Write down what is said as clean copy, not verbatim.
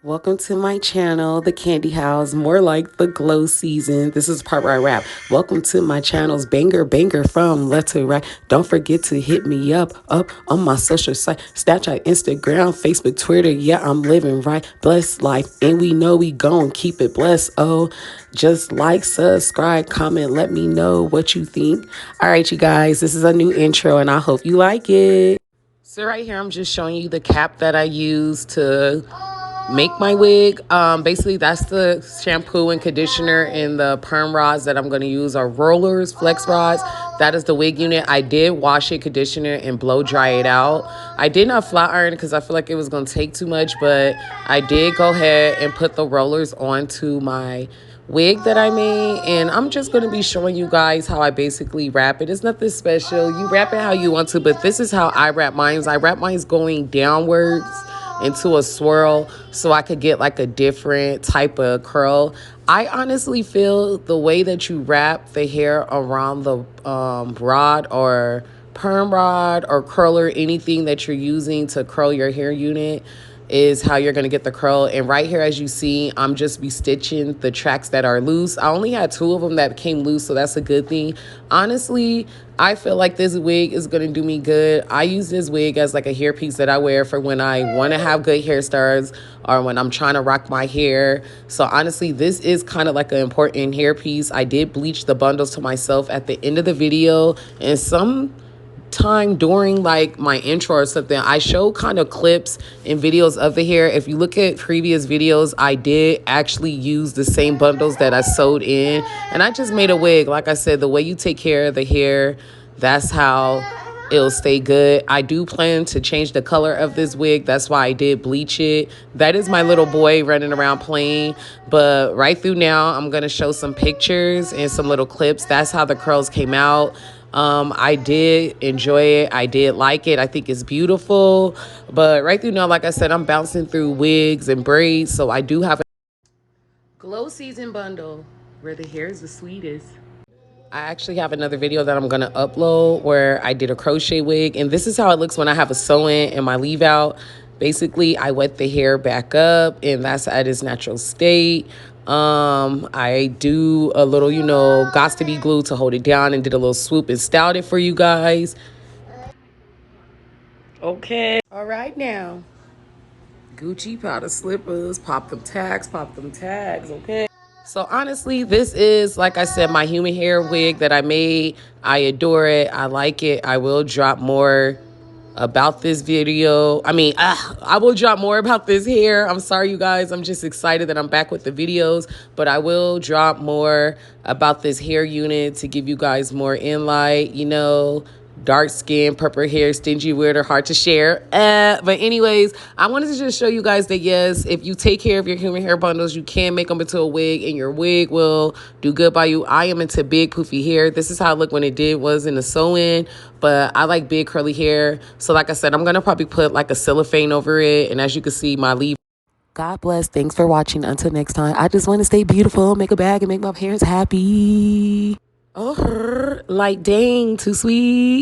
Welcome to my channel, The Candy House, more like the glow season. This is the part where I rap. Welcome to my channel's banger from Letsdohair. Don't forget to hit me up on my social site, Snapchat, Instagram, Facebook, Twitter. Yeah, I'm living right, blessed life, and we know we gon' keep it blessed. Oh, just like, subscribe, comment, let me know what you think. All right, you guys, this is a new intro, and I hope you like it. So right here, I'm just showing you the cap that I use to make my wig. Basically that's the shampoo and conditioner, and the perm rods that I'm going to use are rollers, flex rods. That is the wig unit. I did wash it, conditioner, and blow dry it out. I did not flat iron because I feel like it was going to take too much, but I did go ahead and put the rollers onto my wig that I made, and I'm just going to be showing you guys how I basically wrap it. It's nothing special. You wrap it how you want to, but this is how I wrap mine. I wrap mine going downwards into a swirl so I could get like a different type of curl. I honestly feel the way that you wrap the hair around the rod or perm rod or curler, anything that you're using to curl your hair unit, is how you're going to get the curl. And right here, as you see, I'm just be stitching the tracks that are loose. I only had 2 of them that came loose, so that's a good thing. Honestly, I feel like this wig is going to do me good. I use this wig as like a hairpiece that I wear for when I want to have good hair styles or when I'm trying to rock my hair. So honestly, this is kind of like an important hairpiece. I did bleach the bundles to myself at the end of the video, and some time during like my intro or something, I show kind of clips and videos of the hair. If you look at previous videos, I did actually use the same bundles that I sewed in, and I just made a wig. Like I said, the way you take care of the hair, that's how it'll stay good. I do plan to change the color of this wig. That's why I did bleach it. That is my little boy running around playing. But right through now, I'm going to show some pictures and some little clips. That's how the curls came out. I did enjoy it. I did like it. I think it's beautiful. But right through now, like I said, I'm bouncing through wigs and braids. So I do have a glow season bundle where the hair is the sweetest. I actually have another video that I'm going to upload where I did a crochet wig. And this is how it looks when I have a sew-in and my leave out. Basically, I wet the hair back up, and that's at its natural state. I do a little, gots to be glue to hold it down, and did a little swoop and styled it for you guys. Okay. All right now. Gucci powder slippers. Pop them tags. Okay. So honestly, this is, like I said, my human hair wig that I made. I adore it. I like it. I will drop more about this video. I will drop more about this hair. I'm sorry, you guys. I'm just excited that I'm back with the videos, but I will drop more about this hair unit to give you guys more insight. Dark skin, purple hair, stingy, weird, or hard to share. But anyways, I wanted to just show you guys that, yes, if you take care of your human hair bundles, you can make them into a wig, and your wig will do good by you. I am into big poofy hair. This is how it looked when it was in the sew-in, but I like big curly hair. So like I said, I'm going to probably put like a cellophane over it. And as you can see, my leave. God bless. Thanks for watching. Until next time, I just want to stay beautiful, make a bag, and make my parents happy. Oh, like dang, too sweet.